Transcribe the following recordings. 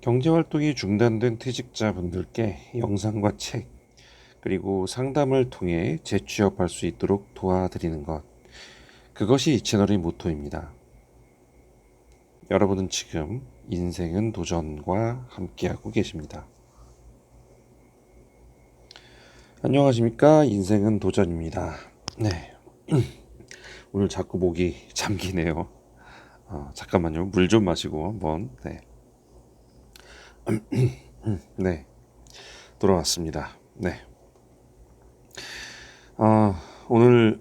경제활동이 중단된 퇴직자분들께 영상과 책, 그리고 상담을 통해 재취업할 수 있도록 도와드리는 것. 그것이 이 채널의 모토입니다. 여러분은 지금 인생은 도전과 함께하고 계십니다. 안녕하십니까? 인생은 도전입니다. 네. 오늘 자꾸 목이 잠기네요. 잠깐만요. 물 좀 마시고 한번. 네. 돌아왔습니다. 네. 오늘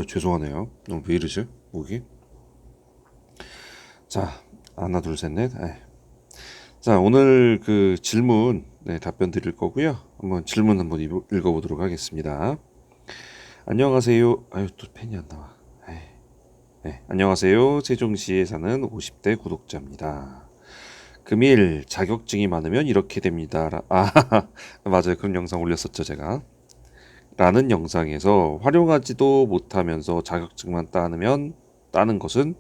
죄송하네요. 오늘 왜 이러지? 목이? 자, 하나, 둘, 셋, 넷. 네. 자, 오늘 그 질문 답변 드릴 거고요. 한번 질문 한번 읽어보도록 하겠습니다. 안녕하세요. 또 펜이 안 나와. 네, 안녕하세요. 세종시에 사는 50대 구독자입니다. 금일 자격증이 많으면 이렇게 됩니다. 맞아요. 그런 영상 올렸었죠, 제가. 라는 영상에서 활용하지도 못하면서 자격증만 따는 것은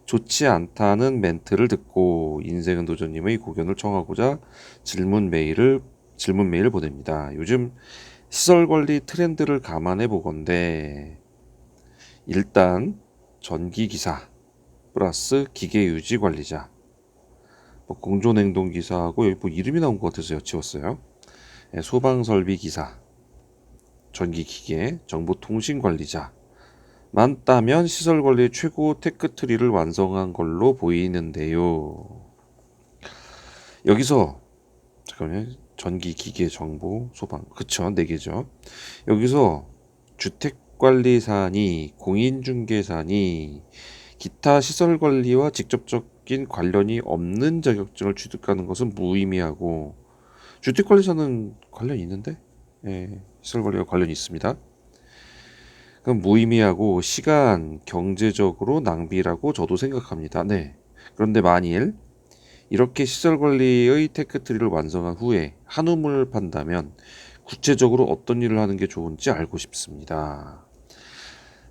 좋지 않다는 멘트를 듣고 인생은 도전님의 고견을 청하고자 질문 메일을 보냅니다. 요즘 시설관리 트렌드를 감안해 보건대 일단 전기기사 플러스 기계유지관리자 공존행동기사하고 여기 이름이 나온 것 같아서 지웠어요. 소방설비기사 전기기계 정보통신관리자 만 따면 시설관리의 최고 테크트리를 완성한 걸로 보이는데요. 여기서 잠깐만요. 전기기계 정보 소방 그쵸 4개죠. 여기서 주택관리사니 공인중개사니 기타 시설관리와 직접적인 관련이 없는 자격증을 취득하는 것은 무의미하고 주택관리사는 관련이 있는데 시설관리와 관련이 있습니다. 그럼 무의미하고 시간, 경제적으로 낭비라고 저도 생각합니다. 네. 그런데 만일 이렇게 시설관리의 테크트리를 완성한 후에 한우물 판다면 구체적으로 어떤 일을 하는 게 좋은지 알고 싶습니다.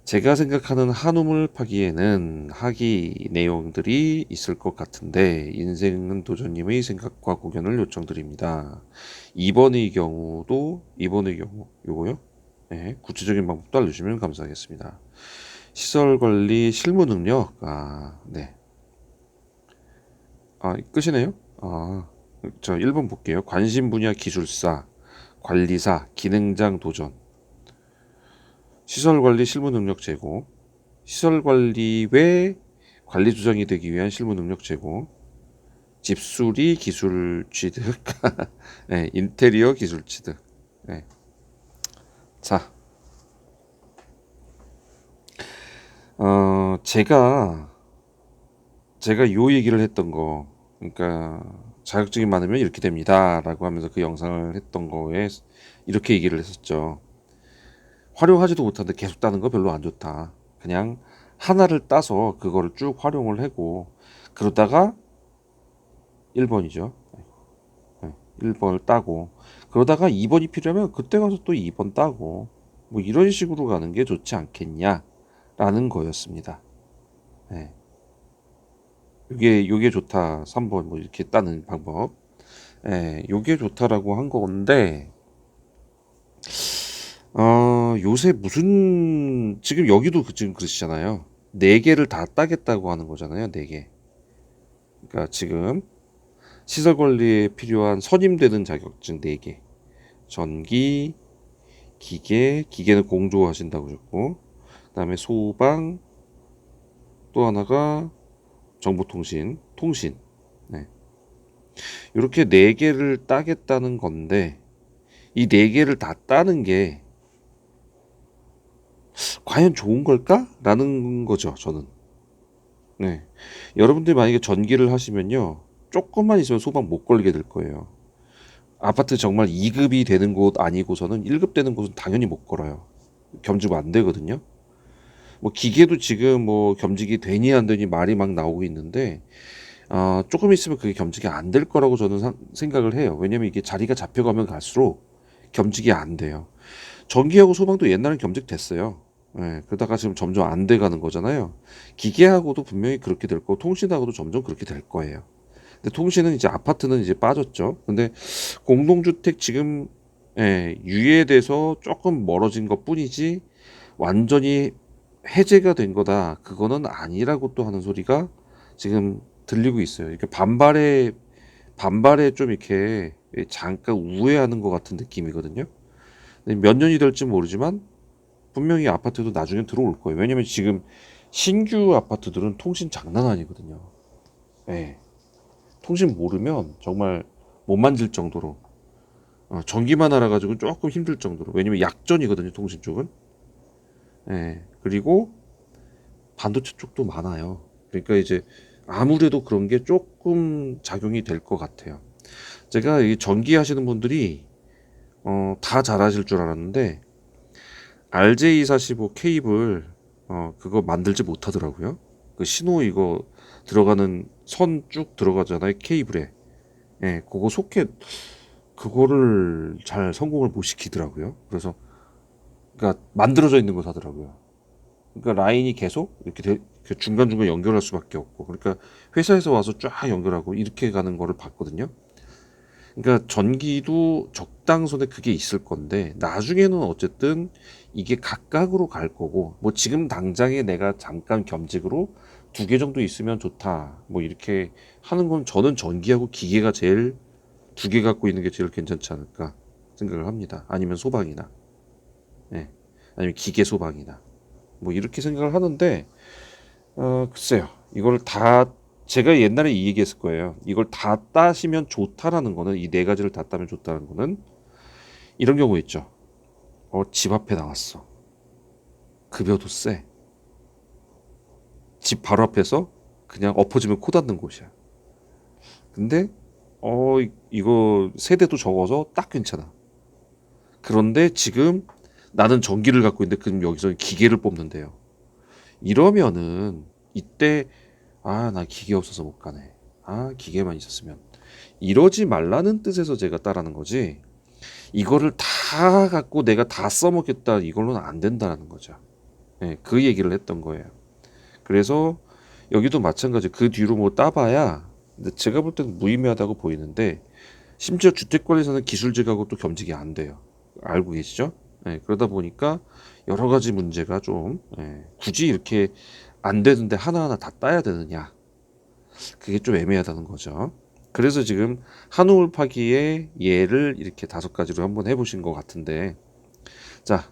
제가 생각하는 한우물 파기에는 학위 내용들이 있을 것 같은데 인생은 도전님의 생각과 고견을 요청드립니다. 2번의 경우 요거요? 네, 구체적인 방법도 알려주시면 감사하겠습니다. 시설관리 실무 능력 네. 끝이네요. 저 1번 볼게요. 관심 분야 기술사, 관리사, 기능장 도전, 시설관리 실무 능력 제고, 시설관리 외 관리조정이 되기 위한 실무 능력 제고, 집수리 기술 취득, 네, 인테리어 기술 취득. 네. 자, 제가 요 얘기를 했던 거, 그러니까 자격증이 많으면 이렇게 됩니다라고 하면서 그 영상을 했던 거에 이렇게 얘기를 했었죠. 활용하지도 못하는데 계속 따는 거 별로 안 좋다. 그냥 하나를 따서 그거를 쭉 활용을 하고 그러다가 1번이죠. 1번을 따고 그러다가 2번이 필요하면 그때 가서 또 2번 따고 뭐 이런 식으로 가는 게 좋지 않겠냐라는 거였습니다. 네. 요게 좋다. 3번 뭐 이렇게 따는 방법. 요게 좋다라고 한 건데 요새 지금 여기도 지금 그러시잖아요. 4개를 다 따겠다고 하는 거잖아요. 4개. 그러니까 지금 시설 관리에 필요한 선임되는 자격증 4개. 전기, 기계는 공조하신다고 하셨고, 그다음에 소방, 또 하나가 정보통신, 통신. 네. 이렇게 4개를 따겠다는 건데 이 4개를 다 따는 게 과연 좋은 걸까? 라는 거죠, 저는. 네. 여러분들이 만약에 전기를 하시면요. 조금만 있으면 소방 못 걸게 될 거예요. 아파트 정말 2급이 되는 곳 아니고서는 1급 되는 곳은 당연히 못 걸어요. 겸직 안 되거든요. 뭐 기계도 지금 뭐 겸직이 되니 안 되니 말이 막 나오고 있는데 조금 있으면 그게 겸직이 안 될 거라고 저는 생각을 해요. 왜냐면 이게 자리가 잡혀가면 갈수록 겸직이 안 돼요. 전기하고 소방도 옛날엔 겸직 됐어요. 예, 그러다가 지금 점점 안 돼가는 거잖아요. 기계하고도 분명히 그렇게 될 거고 통신하고도 점점 그렇게 될 거예요. 근데 통신은 이제 아파트는 이제 빠졌죠. 근데 공동주택 지금 유예돼서 조금 멀어진 것 뿐이지 완전히 해제가 된 거다. 그거는 아니라고 또 하는 소리가 지금 들리고 있어요. 이렇게 반발에 좀 이렇게 잠깐 우회하는 것 같은 느낌이거든요. 몇 년이 될지 모르지만 분명히 아파트도 나중에 들어올 거예요. 왜냐면 지금 신규 아파트들은 통신 장난 아니거든요. 예. 통신 모르면 정말 못 만질 정도로 전기만 알아가지고 조금 힘들 정도로. 왜냐면 약전이거든요, 통신 쪽은. 예. 그리고 반도체 쪽도 많아요. 그러니까 이제 아무래도 그런 게 조금 작용이 될 것 같아요. 제가 이 전기 하시는 분들이 다 잘하실 줄 알았는데 RJ45 케이블 그거 만들지 못하더라고요. 그 신호 이거 들어가는 선 쭉 들어가잖아요, 케이블에. 예, 그거 소켓 그거를 잘 성공을 못 시키더라고요. 그래서 그러니까 만들어져 있는 거 사더라고요. 그러니까 라인이 계속 이렇게 중간중간 연결할 수밖에 없고, 그러니까 회사에서 와서 쫙 연결하고 이렇게 가는 거를 봤거든요. 그러니까 전기도 적당선에 그게 있을 건데 나중에는 어쨌든 이게 각각으로 갈 거고, 뭐 지금 당장에 내가 잠깐 겸직으로 2개 정도 있으면 좋다 뭐 이렇게 하는 건 저는 전기하고 기계가 제일 2개 갖고 있는 게 제일 괜찮지 않을까 생각을 합니다. 아니면 소방이나 예. 아니면 기계 소방이나 뭐 이렇게 생각을 하는데 글쎄요. 이걸 다 제가 옛날에 이 얘기했을 거예요. 이걸 다 따시면 좋다라는 거는, 이 네 가지를 다 따면 좋다는 거는 이런 경우 있죠. 집 앞에 나왔어. 급여도 세. 집 바로 앞에서 그냥 엎어지면 코 닿는 곳이야. 근데 이거 세대도 적어서 딱 괜찮아. 그런데 지금 나는 전기를 갖고 있는데 그럼 여기서 기계를 뽑는데요. 이러면은 이때 나 기계 없어서 못 가네. 기계만 있었으면. 이러지 말라는 뜻에서 제가 따라는 거지. 이거를 다 갖고 내가 다 써먹겠다, 이걸로는 안 된다는 거죠. 예, 그 얘기를 했던 거예요. 그래서 여기도 마찬가지. 그 뒤로 뭐 따봐야 근데 제가 볼 때는 무의미하다고 보이는데, 심지어 주택관리사는 기술직하고 또 겸직이 안 돼요. 알고 계시죠? 예, 그러다 보니까 여러 가지 문제가 좀 굳이 이렇게 안 되는데 하나하나 다 따야 되느냐, 그게 좀 애매하다는 거죠. 그래서 지금 한우물 파기의 예를 이렇게 5가지로 한번 해보신 것 같은데, 자,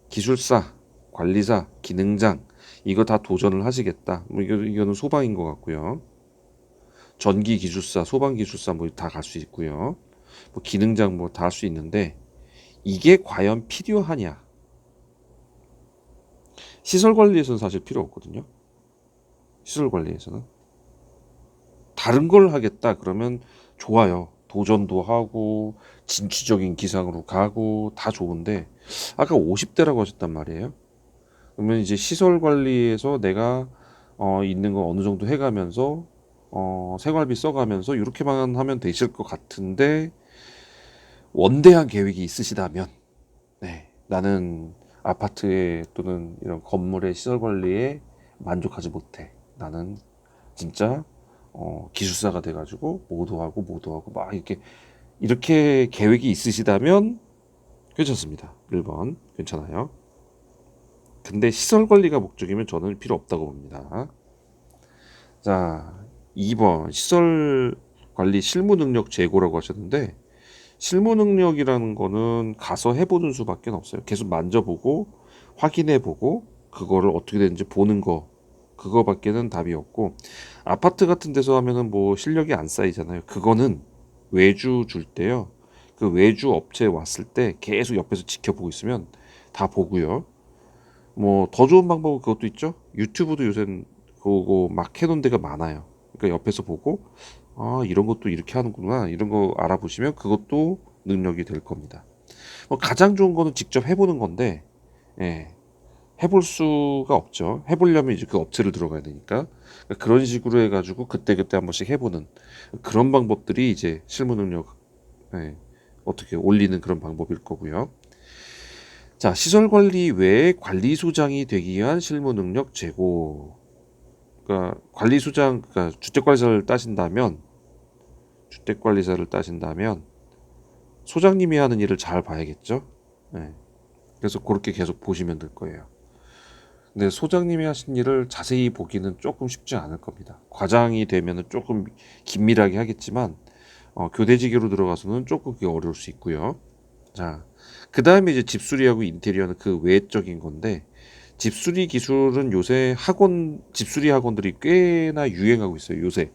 기술사, 관리사, 기능장, 이거 다 도전을 하시겠다. 뭐 이거는 소방인 것 같고요. 전기 기술사, 소방 기술사 뭐 다 갈 수 있고요. 뭐 기능장 뭐 다 할 수 있는데 이게 과연 필요하냐? 시설 관리에서는 사실 필요 없거든요. 시설 관리에서는 다른 걸 하겠다 그러면 좋아요. 도전도 하고 진취적인 기상으로 가고 다 좋은데, 아까 50대라고 하셨단 말이에요. 그러면 이제 시설 관리에서 내가 있는 거 어느 정도 해가면서 생활비 써가면서 이렇게만 하면 되실 것 같은데, 원대한 계획이 있으시다면 나는 아파트에 또는 이런 건물의 시설 관리에 만족하지 못해. 나는 진짜 기술사가 돼가지고 모도하고 막 이렇게 계획이 있으시다면 괜찮습니다. 1번 괜찮아요. 근데 시설 관리가 목적이면 저는 필요 없다고 봅니다. 자, 2번 시설 관리 실무 능력 제고라고 하셨는데, 실무 능력이라는 거는 가서 해보는 수밖에 없어요. 계속 만져보고 확인해보고 그거를 어떻게 되는지 보는 거, 그거밖에는 답이 없고, 아파트 같은 데서 하면은 뭐 실력이 안 쌓이잖아요. 그거는 외주 줄 때요, 그 외주 업체 왔을 때 계속 옆에서 지켜보고 있으면 다 보고요. 뭐 더 좋은 방법은 그것도 있죠. 유튜브도 요새는 그거 막 해놓은 데가 많아요. 그러니까 옆에서 보고 이런 것도 이렇게 하는구나, 이런 거 알아보시면 그것도 능력이 될 겁니다. 뭐 가장 좋은 거는 직접 해보는 건데, 예, 해볼 수가 없죠. 해보려면 이제 그 업체를 들어가야 되니까. 그러니까 그런 식으로 해가지고 그때그때 한 번씩 해보는 그런 방법들이 이제 실무 능력 어떻게 올리는 그런 방법일 거고요. 자, 시설 관리 외에 관리소장이 되기 위한 실무 능력 제고. 그러니까 관리소장, 그러니까 주택관리사를 따신다면 소장님이 하는 일을 잘 봐야겠죠. 네. 그래서 그렇게 계속 보시면 될 거예요. 근데 소장님이 하신 일을 자세히 보기는 조금 쉽지 않을 겁니다. 과장이 되면은 조금 긴밀하게 하겠지만 교대지기로 들어가서는 조금 그게 어려울 수 있고요. 자, 그 다음에 이제 집수리하고 인테리어는 그 외적인 건데, 집수리 기술은 요새 집수리 학원들이 꽤나 유행하고 있어요, 요새.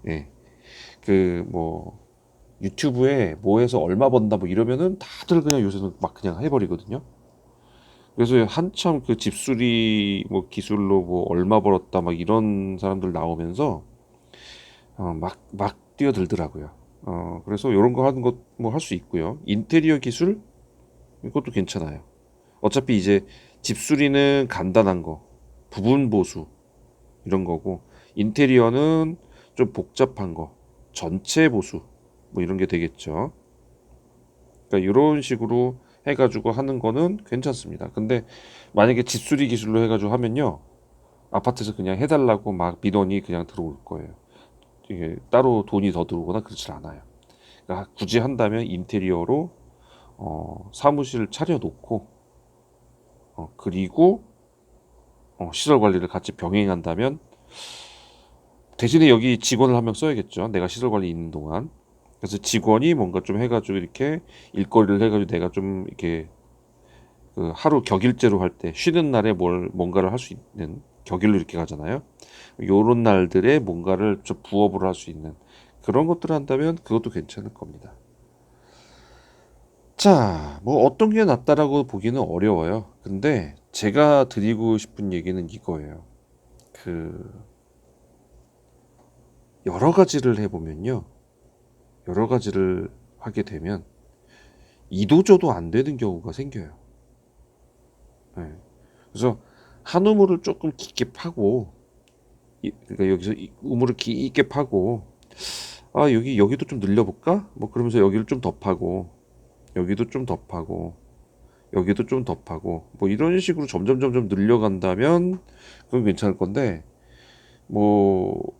예. 그, 뭐, 유튜브에 뭐 해서 얼마 번다 뭐 이러면은 다들 그냥 요새는 막 그냥 해버리거든요. 그래서 한참 그 집수리 뭐 기술로 뭐 얼마 벌었다 막 이런 사람들 나오면서 막 뛰어들더라고요. 그래서 이런 거 하는 것 뭐 할 수 있고요. 인테리어 기술 이것도 괜찮아요. 어차피 이제 집수리는 간단한 거, 부분 보수 이런 거고, 인테리어는 좀 복잡한 거, 전체 보수 뭐 이런 게 되겠죠. 그러니까 이런 식으로 해가지고 하는 거는 괜찮습니다. 근데 만약에 집수리 기술로 해가지고 하면요, 아파트에서 그냥 해달라고 막 민원이 그냥 들어올 거예요. 이게 따로 돈이 더 들어오거나 그렇지 않아요. 그러니까 굳이 한다면 인테리어로 사무실 차려놓고 그리고 시설 관리를 같이 병행한다면, 대신에 여기 직원을 한 명 써야겠죠. 내가 시설 관리 있는 동안. 그래서 직원이 뭔가 좀 해가지고 이렇게 일거리를 해가지고 내가 좀 이렇게 그 하루 격일제로 할 때 쉬는 날에 뭔가를 할 수 있는, 격일로 이렇게 가잖아요. 요런 날들에 뭔가를 좀 부업을 할 수 있는 그런 것들을 한다면 그것도 괜찮을 겁니다. 자, 뭐 어떤 게 낫다라고 보기는 어려워요. 근데 제가 드리고 싶은 얘기는 이거예요. 그 여러 가지를 해보면요. 여러 가지를 하게 되면 이도저도 안 되는 경우가 생겨요. 네. 그래서 한 우물을 조금 깊게 파고, 그러니까 여기서 우물을 깊게 파고, 여기도 좀 늘려볼까? 뭐 그러면서 여기를 좀 더 파고, 여기도 좀 더 파고, 여기도 좀 더 파고, 뭐 이런 식으로 점점 늘려간다면 그건 괜찮을 건데, 뭐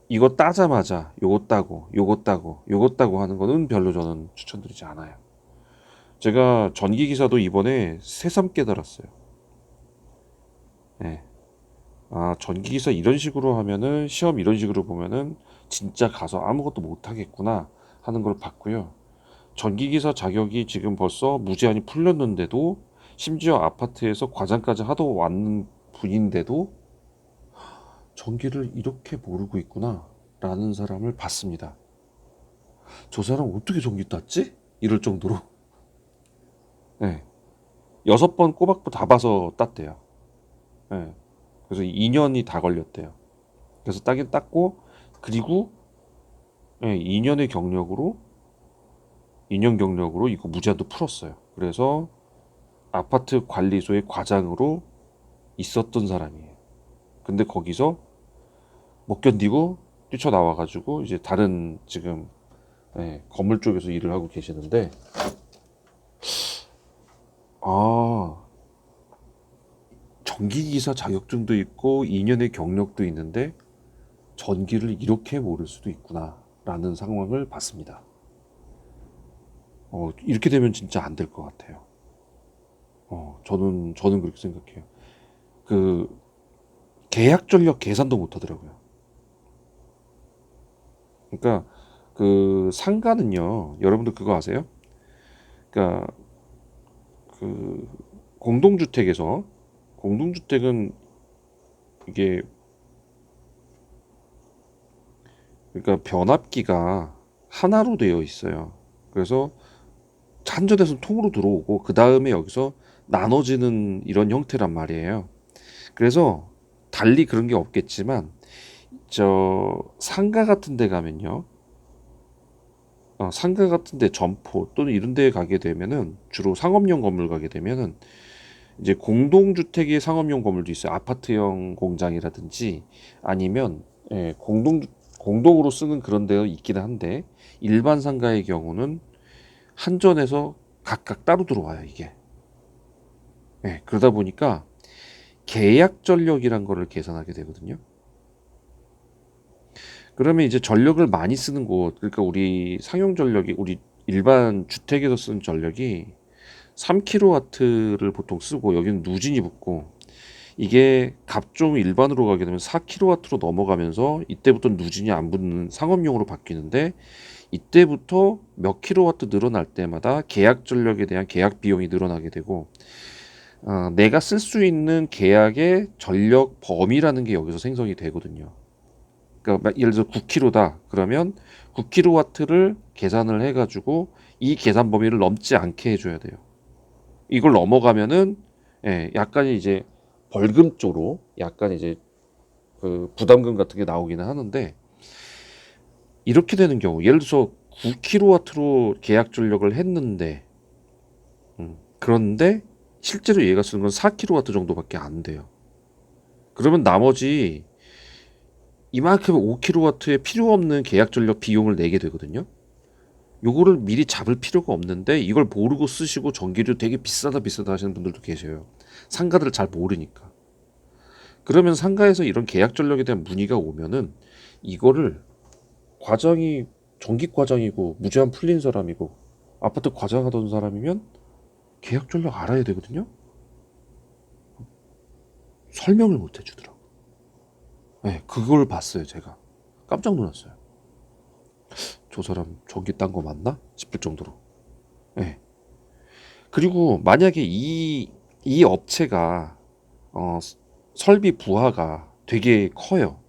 이거 따자마자 요거 따고 하는 거는 별로 저는 추천드리지 않아요. 제가 전기기사도 이번에 새삼 깨달았어요. 예. 전기기사 이런 식으로 하면은, 시험 이런 식으로 보면은 진짜 가서 아무것도 못 하겠구나 하는 걸 봤고요. 전기기사 자격이 지금 벌써 무제한이 풀렸는데도, 심지어 아파트에서 과장까지 하러 왔는 분인데도 전기를 이렇게 모르고 있구나 라는 사람을 봤습니다. 저 사람 어떻게 전기 땄지? 이럴 정도로. 네. 6번 꼬박도 다 봐서 땄대요. 네. 그래서 2년이 다 걸렸대요. 그래서 따긴 땄고, 그리고 2년 경력으로 이거 무제한도 풀었어요. 그래서 아파트 관리소의 과장으로 있었던 사람이에요. 근데 거기서 못 견디고 뛰쳐나와가지고 이제 다른 지금 건물 쪽에서 일을 하고 계시는데, 아, 전기기사 자격증도 있고 2년의 경력도 있는데 전기를 이렇게 모를 수도 있구나 라는 상황을 봤습니다. 이렇게 되면 진짜 안 될 것 같아요. 저는 그렇게 생각해요. 그 계약 전력 계산도 못 하더라고요. 그러니까 그 상가는요, 여러분들 그거 아세요? 그러니까 그 공동주택은 이게, 그러니까 변압기가 하나로 되어 있어요. 그래서 한전에서 통으로 들어오고 그 다음에 여기서 나눠지는 이런 형태란 말이에요. 그래서 달리 그런 게 없겠지만, 저 상가 같은 데 가면요, 상가 같은 데 점포 또는 이런 데 가게 되면은, 주로 상업용 건물 가게 되면은 이제 공동주택의 상업용 건물도 있어요. 아파트형 공장이라든지 아니면 공동으로 쓰는 그런 데가 있기는 한데, 일반 상가의 경우는 한전에서 각각 따로 들어와요, 이게. 그러다 보니까 계약 전력이란 거를 계산하게 되거든요. 그러면 이제 전력을 많이 쓰는 곳, 그러니까 우리 상용 전력이 우리 일반 주택에서 쓰는 전력이 3kW를 보통 쓰고 여기는 누진이 붙고 이게 갑종 일반으로 가게 되면 4kW로 넘어가면서 이때부터 누진이 안 붙는 상업용으로 바뀌는데 이때부터 몇 킬로와트 늘어날 때마다 계약 전력에 대한 계약 비용이 늘어나게 되고 내가 쓸 수 있는 계약의 전력 범위라는 게 여기서 생성이 되거든요. 그러니까 예를 들어 9kW다 그러면 9kW를 계산을 해가지고 이 계산 범위를 넘지 않게 해줘야 돼요. 이걸 넘어가면은 약간 이제 벌금 쪽으로 약간 이제 그 부담금 같은 게 나오기는 하는데 이렇게 되는 경우 예를 들어서 9kW로 계약 전력을 했는데 그런데 실제로 얘가 쓰는 건 4kW 정도밖에 안 돼요. 그러면 나머지 이만큼 5kW에 필요 없는 계약 전력 비용을 내게 되거든요. 요거를 미리 잡을 필요가 없는데 이걸 모르고 쓰시고 전기료 되게 비싸다 하시는 분들도 계셔요. 상가들을 잘 모르니까. 그러면 상가에서 이런 계약 전력에 대한 문의가 오면은 이거를 과장이 전기 과장이고 무제한 풀린 사람이고 아파트 과장하던 사람이면 계약 전력 알아야 되거든요. 설명을 못 해주더라고. 그걸 봤어요 제가. 깜짝 놀랐어요. 저 사람 전기 딴 거 맞나 싶을 정도로. 네. 그리고 만약에 이 업체가 설비 부하가 되게 커요.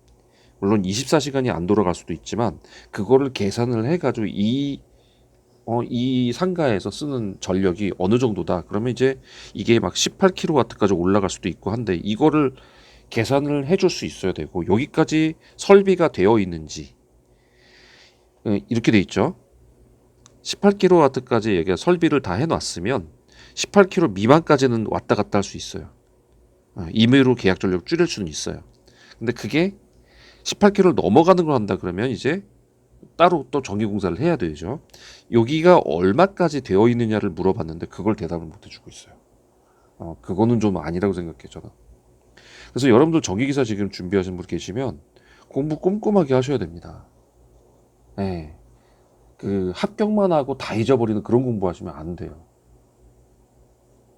물론 24시간이 안 돌아갈 수도 있지만 그거를 계산을 해가지고 이 상가에서 쓰는 전력이 어느 정도다. 그러면 이제 이게 막 18kW까지 올라갈 수도 있고 한데 이거를 계산을 해줄 수 있어야 되고 여기까지 설비가 되어 있는지 이렇게 돼 있죠. 18kW까지 얘가 설비를 다 해놨으면 18kW 미만까지는 왔다 갔다 할 수 있어요. 임의로 계약 전력 줄일 수는 있어요. 근데 그게 18kW를 넘어가는 걸 한다 그러면 이제 따로 또 전기공사를 해야 되죠. 여기가 얼마까지 되어 있느냐를 물어봤는데 그걸 대답을 못 해주고 있어요. 그거는 좀 아니라고 생각해요 저는. 그래서 여러분들 전기기사 지금 준비하시는 분 계시면 공부 꼼꼼하게 하셔야 됩니다. 네. 그 합격만 하고 다 잊어버리는 그런 공부하시면 안 돼요.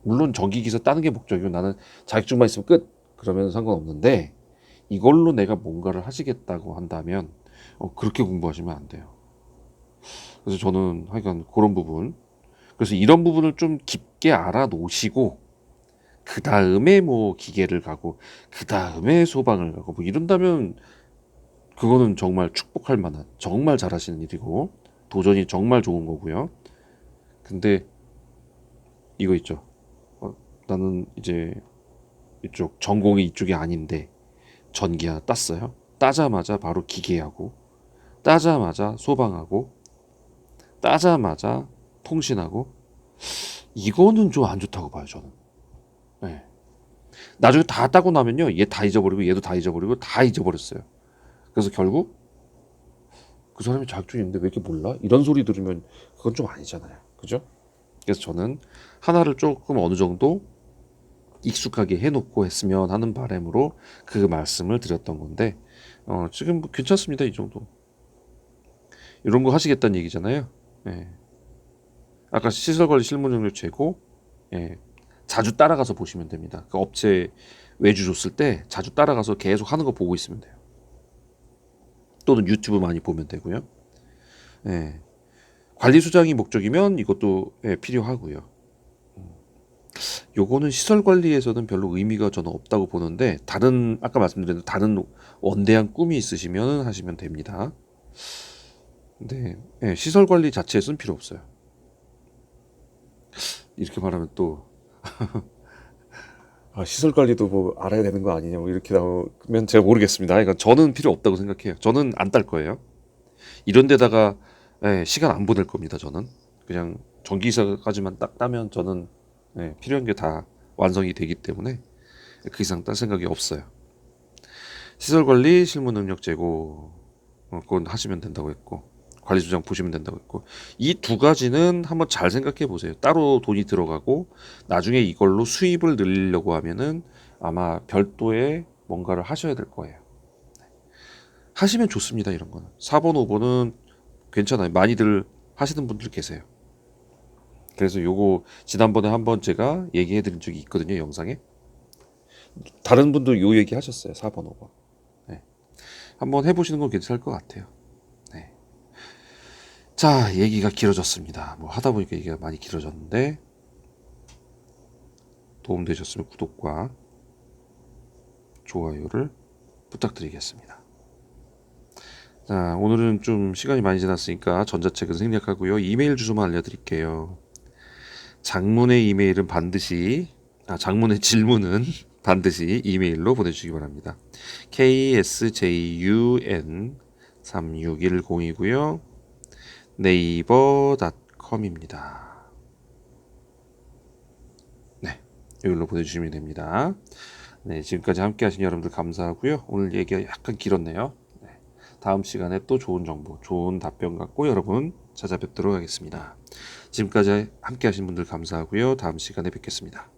물론 전기기사 따는 게 목적이고 나는 자격증만 있으면 끝 그러면 상관없는데 이걸로 내가 뭔가를 하시겠다고 한다면 그렇게 공부하시면 안 돼요. 그래서 저는 하여간 그런 부분 그래서 이런 부분을 좀 깊게 알아 놓으시고 그 다음에 뭐 기계를 가고 그 다음에 소방을 가고 뭐 이런다면 그거는 정말 축복할 만한 정말 잘하시는 일이고 도전이 정말 좋은 거고요. 근데 이거 있죠. 나는 이제 이쪽 전공이 이쪽이 아닌데 전기 하나 땄어요. 따자마자 바로 기계하고 따자마자 소방하고 따자마자 통신하고 이거는 좀 안 좋다고 봐요 저는. 네. 나중에 다 따고 나면요 얘 다 잊어버리고 얘도 다 잊어버리고 다 잊어버렸어요. 그래서 결국 그 사람이 자격증이 있는데 왜 이렇게 몰라? 이런 소리 들으면 그건 좀 아니잖아요. 그죠? 그래서 저는 하나를 조금 어느 정도 익숙하게 해놓고 했으면 하는 바람으로 그 말씀을 드렸던 건데 지금 뭐 괜찮습니다 이 정도. 이런 거 하시겠다는 얘기잖아요. 예. 아까 시설관리 실무능력 재고 자주 따라가서 보시면 됩니다. 그 업체 외주 줬을 때 자주 따라가서 계속 하는 거 보고 있으면 돼요. 또는 유튜브 많이 보면 되고요. 예. 관리 수장이 목적이면 이것도 필요하고요. 요거는 시설 관리에서는 별로 의미가 저는 없다고 보는데 다른 아까 말씀드린 다른 원대한 꿈이 있으시면 하시면 됩니다. 근데 시설 관리 자체에서는 필요 없어요. 이렇게 말하면 또 시설 관리도 뭐 알아야 되는 거 아니냐 뭐 이렇게 나오면 제가 모르겠습니다. 그러니까 저는 필요 없다고 생각해요. 저는 안 딸 거예요. 이런 데다가 시간 안 보낼 겁니다. 저는 그냥 전기기사까지만 딱 따면 저는 필요한 게 다 완성이 되기 때문에 그 이상 딸 생각이 없어요. 시설관리 실무 능력 제고 그건 하시면 된다고 했고 관리소장 보시면 된다고 했고 이 두 가지는 한번 잘 생각해 보세요. 따로 돈이 들어가고 나중에 이걸로 수입을 늘리려고 하면은 아마 별도의 뭔가를 하셔야 될 거예요. 하시면 좋습니다. 이런 거는 4번 5번은 괜찮아요. 많이들 하시는 분들 계세요. 그래서 요거 지난번에 한번 제가 얘기해 드린 적이 있거든요. 영상에 다른 분도 요 얘기 하셨어요. 4번 5번 네. 한번 해보시는 건 괜찮을 것 같아요. 네. 자, 얘기가 길어졌습니다. 뭐 하다 보니까 얘기가 많이 길어졌는데 도움되셨으면 구독과 좋아요를 부탁드리겠습니다. 자, 오늘은 좀 시간이 많이 지났으니까 전자책은 생략하고요. 이메일 주소만 알려드릴게요. 장문의 이메일은 반드시 장문의 질문은 반드시 이메일로 보내주시기 바랍니다. ksjun3610이고요. 네이버닷컴입니다. 네, 여기로 보내주시면 됩니다. 네, 지금까지 함께 하신 여러분들 감사하고요. 오늘 얘기가 약간 길었네요. 네, 다음 시간에 또 좋은 정보, 좋은 답변 갖고 여러분 찾아뵙도록 하겠습니다. 지금까지 함께 하신 분들 감사하고요. 다음 시간에 뵙겠습니다.